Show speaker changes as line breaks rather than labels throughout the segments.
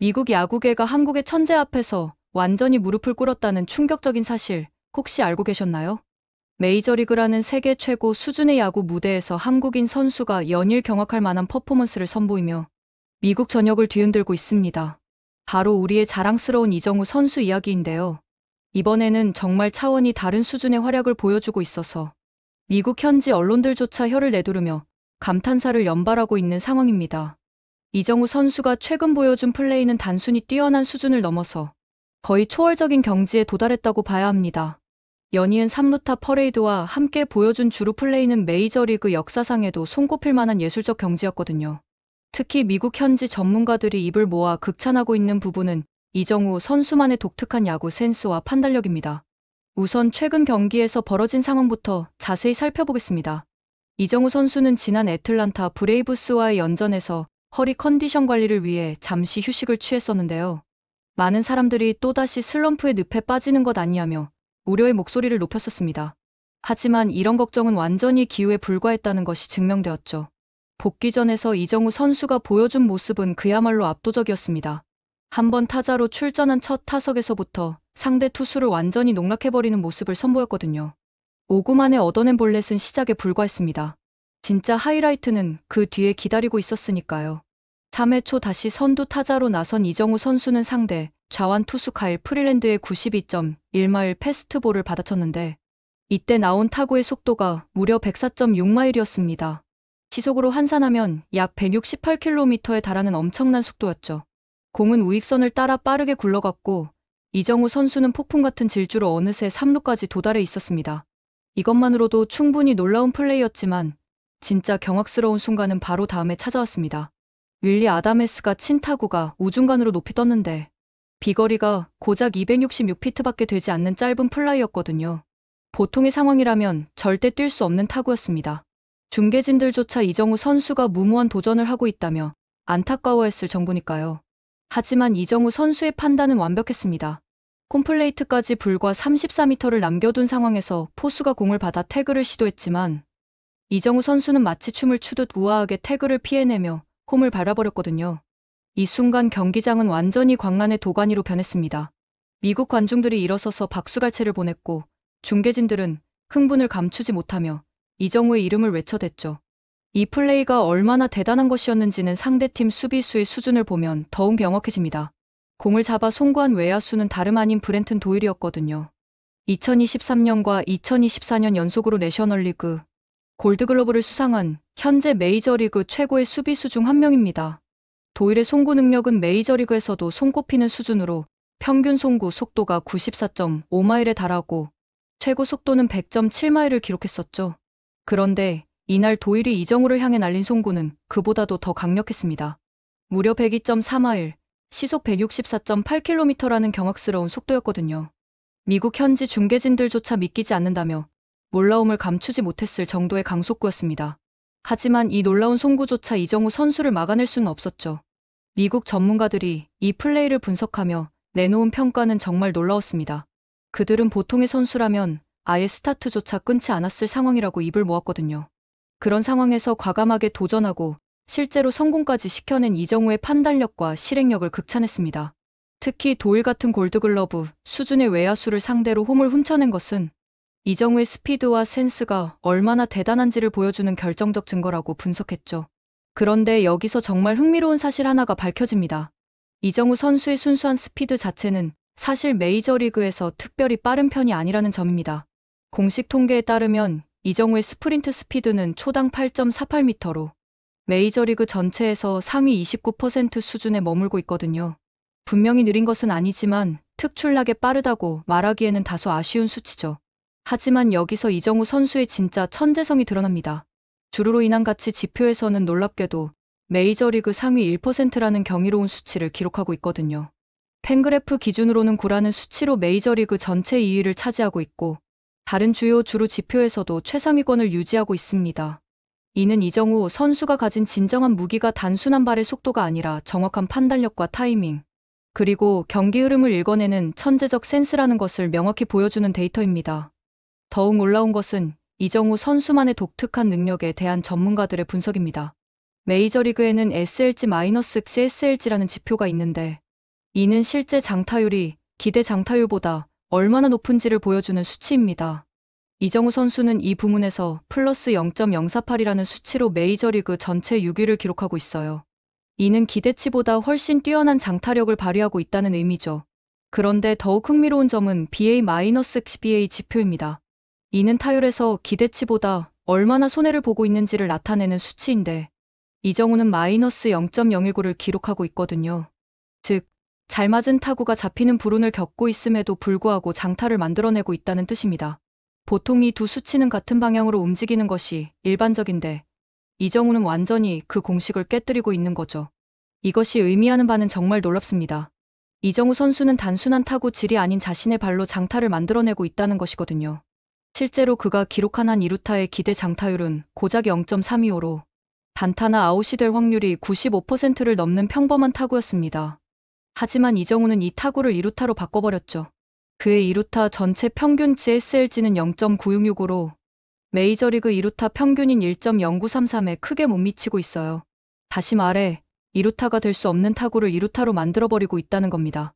미국 야구계가 한국의 천재 앞에서 완전히 무릎을 꿇었다는 충격적인 사실 혹시 알고 계셨나요? 메이저리그라는 세계 최고 수준의 야구 무대에서 한국인 선수가 연일 경악할 만한 퍼포먼스를 선보이며 미국 전역을 뒤흔들고 있습니다. 바로 우리의 자랑스러운 이정우 선수 이야기인데요. 이번에는 정말 차원이 다른 수준의 활약을 보여주고 있어서 미국 현지 언론들조차 혀를 내두르며 감탄사를 연발하고 있는 상황입니다. 이정우 선수가 최근 보여준 플레이는 단순히 뛰어난 수준을 넘어서 거의 초월적인 경지에 도달했다고 봐야 합니다. 연이은 3루타 퍼레이드와 함께 보여준 주루 플레이는 메이저리그 역사상에도 손꼽힐 만한 예술적 경지였거든요. 특히 미국 현지 전문가들이 입을 모아 극찬하고 있는 부분은 이정우 선수만의 독특한 야구 센스와 판단력입니다. 우선 최근 경기에서 벌어진 상황부터 자세히 살펴보겠습니다. 이정우 선수는 지난 애틀란타 브레이브스와의 연전에서 허리 컨디션 관리를 위해 잠시 휴식을 취했었는데요. 많은 사람들이 또다시 슬럼프의 늪에 빠지는 것 아니냐며 우려의 목소리를 높였었습니다. 하지만 이런 걱정은 완전히 기우에 불과했다는 것이 증명되었죠. 복귀전에서 이정우 선수가 보여준 모습은 그야말로 압도적이었습니다. 한번 타자로 출전한 첫 타석에서부터 상대 투수를 완전히 농락해버리는 모습을 선보였거든요. 5구 만에 얻어낸 볼넷은 시작에 불과했습니다. 진짜 하이라이트는 그 뒤에 기다리고 있었으니까요. 3회 초 다시 선두 타자로 나선 이정우 선수는 상대 좌완 투수 카일 프릴랜드의 92.1마일 패스트볼을 받아쳤는데 이때 나온 타구의 속도가 무려 104.6마일이었습니다. 시속으로 환산하면 약 168km에 달하는 엄청난 속도였죠. 공은 우익선을 따라 빠르게 굴러갔고 이정우 선수는 폭풍 같은 질주로 어느새 3루까지 도달해 있었습니다. 이것만으로도 충분히 놀라운 플레이였지만 진짜 경악스러운 순간은 바로 다음에 찾아왔습니다. 윌리 아다메스가 친 타구가 우중간으로 높이 떴는데 비거리가 고작 266피트밖에 되지 않는 짧은 플라이였거든요. 보통의 상황이라면 절대 뛸 수 없는 타구였습니다. 중계진들조차 이정우 선수가 무모한 도전을 하고 있다며 안타까워했을 정도니까요. 하지만 이정우 선수의 판단은 완벽했습니다. 홈플레이트까지 불과 34m를 남겨둔 상황에서 포수가 공을 받아 태그를 시도했지만 이정우 선수는 마치 춤을 추듯 우아하게 태그를 피해내며 홈을 밟아버렸거든요. 이 순간 경기장은 완전히 광란의 도가니로 변했습니다. 미국 관중들이 일어서서 박수갈채를 보냈고 중계진들은 흥분을 감추지 못하며 이정우의 이름을 외쳐댔죠. 이 플레이가 얼마나 대단한 것이었는지는 상대팀 수비수의 수준을 보면 더욱 명확해집니다. 공을 잡아 송구한 외야수는 다름 아닌 브렌튼 도일이었거든요. 2023년과 2024년 연속으로 내셔널리그 골드글러브를 수상한 현재 메이저리그 최고의 수비수 중 한 명입니다. 도일의 송구 능력은 메이저리그에서도 손꼽히는 수준으로 평균 송구 속도가 94.5마일에 달하고 최고 속도는 100.7마일을 기록했었죠. 그런데 이날 도일이 이정우를 향해 날린 송구는 그보다도 더 강력했습니다. 무려 102.4마일, 시속 164.8km라는 경악스러운 속도였거든요. 미국 현지 중계진들조차 믿기지 않는다며 놀라움을 감추지 못했을 정도의 강속구였습니다. 하지만 이 놀라운 송구조차 이정우 선수를 막아낼 수는 없었죠. 미국 전문가들이 이 플레이를 분석하며 내놓은 평가는 정말 놀라웠습니다. 그들은 보통의 선수라면 아예 스타트조차 끊지 않았을 상황이라고 입을 모았거든요. 그런 상황에서 과감하게 도전하고 실제로 성공까지 시켜낸 이정우의 판단력과 실행력을 극찬했습니다. 특히 도일 같은 골드글러브 수준의 외야수를 상대로 홈을 훔쳐낸 것은 이정우의 스피드와 센스가 얼마나 대단한지를 보여주는 결정적 증거라고 분석했죠. 그런데 여기서 정말 흥미로운 사실 하나가 밝혀집니다. 이정우 선수의 순수한 스피드 자체는 사실 메이저리그에서 특별히 빠른 편이 아니라는 점입니다. 공식 통계에 따르면 이정우의 스프린트 스피드는 초당 8.48m로 메이저리그 전체에서 상위 29% 수준에 머물고 있거든요. 분명히 느린 것은 아니지만 특출나게 빠르다고 말하기에는 다소 아쉬운 수치죠. 하지만 여기서 이정우 선수의 진짜 천재성이 드러납니다. 주루로 인한 가치 지표에서는 놀랍게도 메이저리그 상위 1%라는 경이로운 수치를 기록하고 있거든요. 팬그래프 기준으로는 9라는 수치로 메이저리그 전체 2위를 차지하고 있고 다른 주요 주루 지표에서도 최상위권을 유지하고 있습니다. 이는 이정우 선수가 가진 진정한 무기가 단순한 발의 속도가 아니라 정확한 판단력과 타이밍, 그리고 경기 흐름을 읽어내는 천재적 센스라는 것을 명확히 보여주는 데이터입니다. 더욱 놀라운 것은 이정우 선수만의 독특한 능력에 대한 전문가들의 분석입니다. 메이저리그에는 SLG-CSLG라는 지표가 있는데 이는 실제 장타율이 기대 장타율보다 얼마나 높은지를 보여주는 수치입니다. 이정우 선수는 이 부문에서 플러스 0.048이라는 수치로 메이저리그 전체 6위를 기록하고 있어요. 이는 기대치보다 훨씬 뛰어난 장타력을 발휘하고 있다는 의미죠. 그런데 더욱 흥미로운 점은 BA-XBA 지표입니다. 이는 타율에서 기대치보다 얼마나 손해를 보고 있는지를 나타내는 수치인데 이정우는 마이너스 0.019를 기록하고 있거든요. 즉, 잘 맞은 타구가 잡히는 불운을 겪고 있음에도 불구하고 장타를 만들어내고 있다는 뜻입니다. 보통 이 두 수치는 같은 방향으로 움직이는 것이 일반적인데 이정우는 완전히 그 공식을 깨뜨리고 있는 거죠. 이것이 의미하는 바는 정말 놀랍습니다. 이정우 선수는 단순한 타구 질이 아닌 자신의 발로 장타를 만들어내고 있다는 것이거든요. 실제로 그가 기록한 한 2루타의 기대 장타율은 고작 0.325로 단타나 아웃이 될 확률이 95%를 넘는 평범한 타구였습니다. 하지만 이정우는 이 타구를 2루타로 바꿔버렸죠. 그의 2루타 전체 평균 GSLG는 0.9665로 메이저리그 2루타 평균인 1.0933에 크게 못 미치고 있어요. 다시 말해 2루타가 될 수 없는 타구를 2루타로 만들어버리고 있다는 겁니다.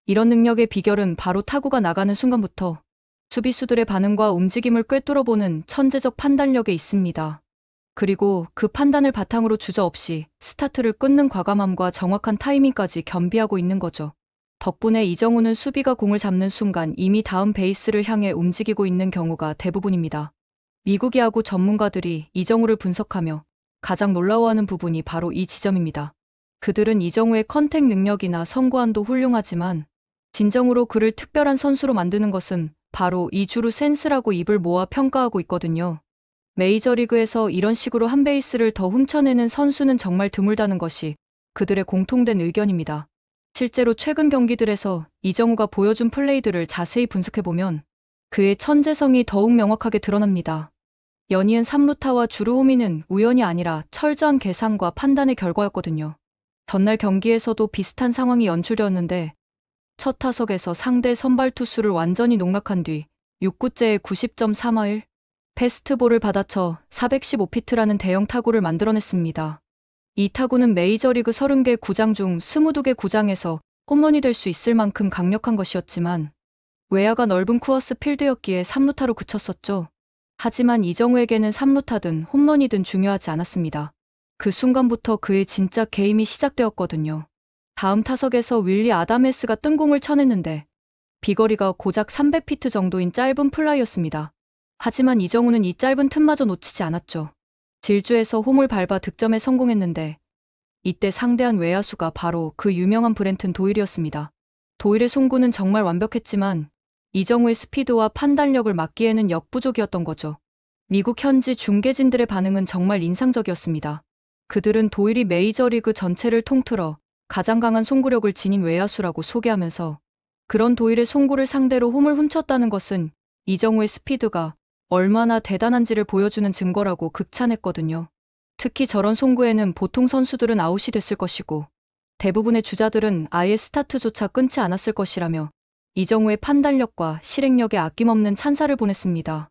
이런 능력의 비결은 바로 타구가 나가는 순간부터 수비수들의 반응과 움직임을 꿰뚫어보는 천재적 판단력에 있습니다. 그리고 그 판단을 바탕으로 주저없이 스타트를 끊는 과감함과 정확한 타이밍까지 겸비하고 있는 거죠. 덕분에 이정우는 수비가 공을 잡는 순간 이미 다음 베이스를 향해 움직이고 있는 경우가 대부분입니다. 미국 야구 전문가들이 이정우를 분석하며 가장 놀라워하는 부분이 바로 이 지점입니다. 그들은 이정우의 컨택 능력이나 선구안도 훌륭하지만 진정으로 그를 특별한 선수로 만드는 것은 바로 이 주루 센스라고 입을 모아 평가하고 있거든요. 메이저리그에서 이런 식으로 한 베이스를 더 훔쳐내는 선수는 정말 드물다는 것이 그들의 공통된 의견입니다. 실제로 최근 경기들에서 이정우가 보여준 플레이들을 자세히 분석해보면 그의 천재성이 더욱 명확하게 드러납니다. 연이은 3루타와 주루 호미는 우연이 아니라 철저한 계산과 판단의 결과였거든요. 전날 경기에서도 비슷한 상황이 연출되었는데 첫 타석에서 상대 선발 투수를 완전히 농락한 뒤 6구째에 90.3할 패스트볼을 받아쳐 415피트라는 대형 타구를 만들어냈습니다. 이 타구는 메이저리그 30개 구장 중 22개 구장에서 홈런이 될 수 있을 만큼 강력한 것이었지만 외야가 넓은 쿠어스 필드였기에 3루타로 그쳤었죠. 하지만 이정우에게는 3루타든 홈런이든 중요하지 않았습니다. 그 순간부터 그의 진짜 게임이 시작되었거든요. 다음 타석에서 윌리 아다메스가 뜬공을 쳐냈는데 비거리가 고작 300피트 정도인 짧은 플라이였습니다. 하지만 이정우는 이 짧은 틈마저 놓치지 않았죠. 질주에서 홈을 밟아 득점에 성공했는데 이때 상대한 외야수가 바로 그 유명한 브렌튼 도일이었습니다. 도일의 송구는 정말 완벽했지만 이정우의 스피드와 판단력을 막기에는 역부족이었던 거죠. 미국 현지 중계진들의 반응은 정말 인상적이었습니다. 그들은 도일이 메이저리그 전체를 통틀어 가장 강한 송구력을 지닌 외야수라고 소개하면서 그런 도일의 송구를 상대로 홈을 훔쳤다는 것은 이정우의 스피드가 얼마나 대단한지를 보여주는 증거라고 극찬했거든요. 특히 저런 송구에는 보통 선수들은 아웃이 됐을 것이고 대부분의 주자들은 아예 스타트조차 끊지 않았을 것이라며 이정우의 판단력과 실행력에 아낌없는 찬사를 보냈습니다.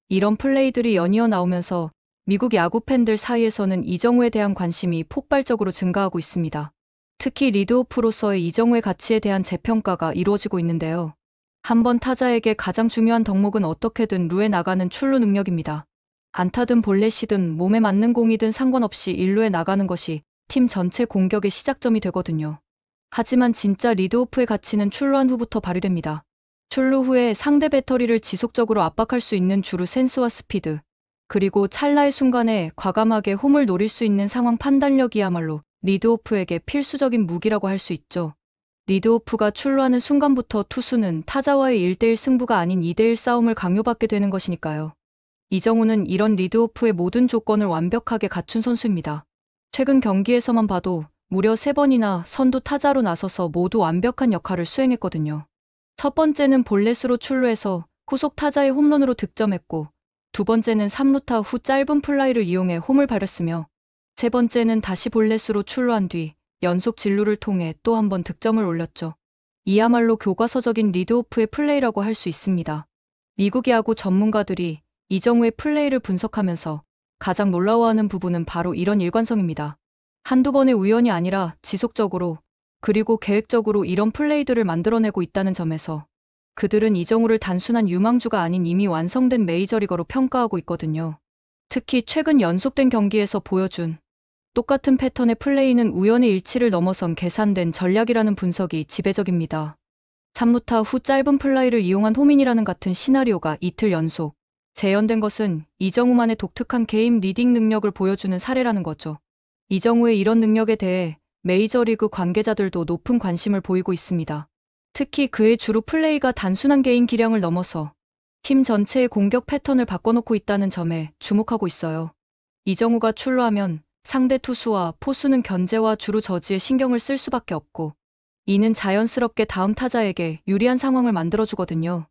이런 플레이들이 연이어 나오면서 미국 야구 팬들 사이에서는 이정우에 대한 관심이 폭발적으로 증가하고 있습니다. 특히 리드오프로서의 이정우의 가치에 대한 재평가가 이루어지고 있는데요. 한번 타자에게 가장 중요한 덕목은 어떻게든 루에 나가는 출루 능력입니다. 안타든 볼넷이든 몸에 맞는 공이든 상관없이 1루에 나가는 것이 팀 전체 공격의 시작점이 되거든요. 하지만 진짜 리드오프의 가치는 출루한 후부터 발휘됩니다. 출루 후에 상대 배터리를 지속적으로 압박할 수 있는 주루 센스와 스피드, 그리고 찰나의 순간에 과감하게 홈을 노릴 수 있는 상황 판단력이야말로 리드오프에게 필수적인 무기라고 할 수 있죠. 리드오프가 출루하는 순간부터 투수는 타자와의 1대1 승부가 아닌 2대1 싸움을 강요받게 되는 것이니까요. 이정우는 이런 리드오프의 모든 조건을 완벽하게 갖춘 선수입니다. 최근 경기에서만 봐도 무려 3번이나 선두 타자로 나서서 모두 완벽한 역할을 수행했거든요. 첫 번째는 볼넷으로 출루해서 후속 타자의 홈런으로 득점했고, 두 번째는 3루타 후 짧은 플라이를 이용해 홈을 발했으며, 세 번째는 다시 볼넷으로 출루한 뒤 연속 진루를 통해 또 한 번 득점을 올렸죠. 이야말로 교과서적인 리드오프의 플레이라고 할 수 있습니다. 미국 야구 전문가들이 이정우의 플레이를 분석하면서 가장 놀라워하는 부분은 바로 이런 일관성입니다. 한두 번의 우연이 아니라 지속적으로 그리고 계획적으로 이런 플레이들을 만들어내고 있다는 점에서 그들은 이정우를 단순한 유망주가 아닌 이미 완성된 메이저리거로 평가하고 있거든요. 특히 최근 연속된 경기에서 보여준 똑같은 패턴의 플레이는 우연의 일치를 넘어선 계산된 전략이라는 분석이 지배적입니다. 3루타 후 짧은 플라이를 이용한 홈인이라는 같은 시나리오가 이틀 연속 재현된 것은 이정우만의 독특한 게임 리딩 능력을 보여주는 사례라는 거죠. 이정우의 이런 능력에 대해 메이저리그 관계자들도 높은 관심을 보이고 있습니다. 특히 그의 주루 플레이가 단순한 개인 기량을 넘어서 팀 전체의 공격 패턴을 바꿔놓고 있다는 점에 주목하고 있어요. 이정우가 출루하면 상대 투수와 포수는 견제와 주루 저지에 신경을 쓸 수밖에 없고 이는 자연스럽게 다음 타자에게 유리한 상황을 만들어주거든요.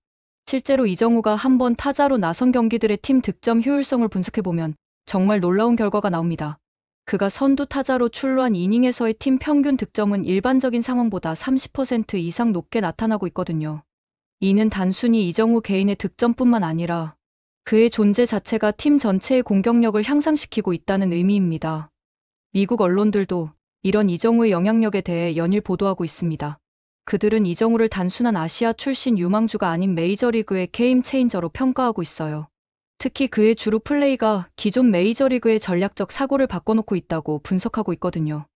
실제로 이정우가 한번 타자로 나선 경기들의 팀 득점 효율성을 분석해보면 정말 놀라운 결과가 나옵니다. 그가 선두 타자로 출루한 이닝에서의 팀 평균 득점은 일반적인 상황보다 30% 이상 높게 나타나고 있거든요. 이는 단순히 이정우 개인의 득점뿐만 아니라 그의 존재 자체가 팀 전체의 공격력을 향상시키고 있다는 의미입니다. 미국 언론들도 이런 이정우의 영향력에 대해 연일 보도하고 있습니다. 그들은 이정우를 단순한 아시아 출신 유망주가 아닌 메이저리그의 게임 체인저로 평가하고 있어요. 특히 그의 주루 플레이가 기존 메이저리그의 전략적 사고를 바꿔놓고 있다고 분석하고 있거든요.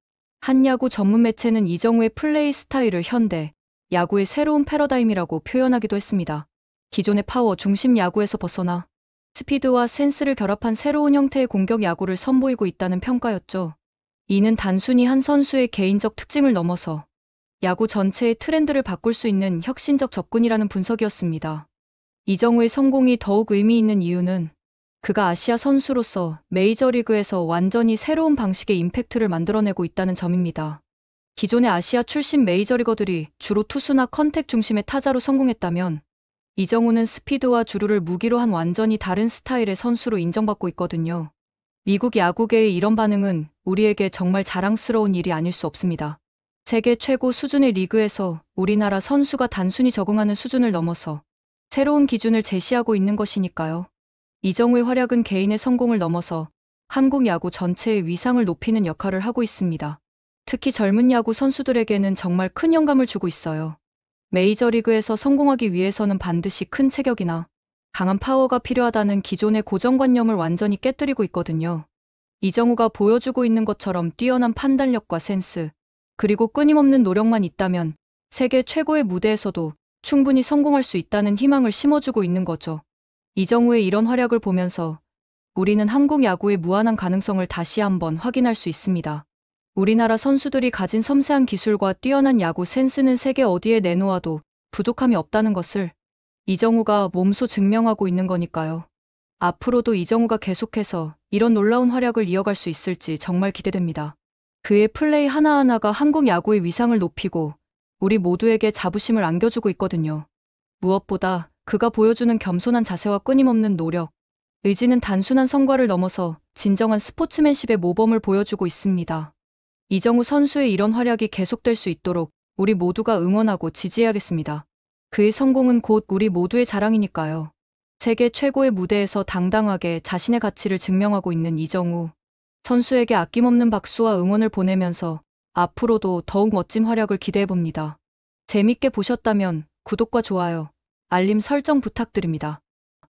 한 야구 전문 매체는 이정우의 플레이 스타일을 현대 야구의 새로운 패러다임이라고 표현하기도 했습니다. 기존의 파워 중심 야구에서 벗어나 스피드와 센스를 결합한 새로운 형태의 공격 야구를 선보이고 있다는 평가였죠. 이는 단순히 한 선수의 개인적 특징을 넘어서 야구 전체의 트렌드를 바꿀 수 있는 혁신적 접근이라는 분석이었습니다. 이정우의 성공이 더욱 의미 있는 이유는 그가 아시아 선수로서 메이저리그에서 완전히 새로운 방식의 임팩트를 만들어내고 있다는 점입니다. 기존의 아시아 출신 메이저리거들이 주로 투수나 컨택 중심의 타자로 성공했다면 이정우는 스피드와 주루를 무기로 한 완전히 다른 스타일의 선수로 인정받고 있거든요. 미국 야구계의 이런 반응은 우리에게 정말 자랑스러운 일이 아닐 수 없습니다. 세계 최고 수준의 리그에서 우리나라 선수가 단순히 적응하는 수준을 넘어서 새로운 기준을 제시하고 있는 것이니까요. 이정우의 활약은 개인의 성공을 넘어서 한국 야구 전체의 위상을 높이는 역할을 하고 있습니다. 특히 젊은 야구 선수들에게는 정말 큰 영감을 주고 있어요. 메이저리그에서 성공하기 위해서는 반드시 큰 체격이나 강한 파워가 필요하다는 기존의 고정관념을 완전히 깨뜨리고 있거든요. 이정우가 보여주고 있는 것처럼 뛰어난 판단력과 센스, 그리고 끊임없는 노력만 있다면 세계 최고의 무대에서도 충분히 성공할 수 있다는 희망을 심어주고 있는 거죠. 이정우의 이런 활약을 보면서 우리는 한국 야구의 무한한 가능성을 다시 한번 확인할 수 있습니다. 우리나라 선수들이 가진 섬세한 기술과 뛰어난 야구 센스는 세계 어디에 내놓아도 부족함이 없다는 것을 이정우가 몸소 증명하고 있는 거니까요. 앞으로도 이정우가 계속해서 이런 놀라운 활약을 이어갈 수 있을지 정말 기대됩니다. 그의 플레이 하나하나가 한국 야구의 위상을 높이고 우리 모두에게 자부심을 안겨주고 있거든요. 무엇보다 그가 보여주는 겸손한 자세와 끊임없는 노력, 의지는 단순한 성과를 넘어서 진정한 스포츠맨십의 모범을 보여주고 있습니다. 이정우 선수의 이런 활약이 계속될 수 있도록 우리 모두가 응원하고 지지해야겠습니다. 그의 성공은 곧 우리 모두의 자랑이니까요. 세계 최고의 무대에서 당당하게 자신의 가치를 증명하고 있는 이정우 선수에게 아낌없는 박수와 응원을 보내면서 앞으로도 더욱 멋진 활약을 기대해봅니다. 재밌게 보셨다면 구독과 좋아요, 알림 설정 부탁드립니다.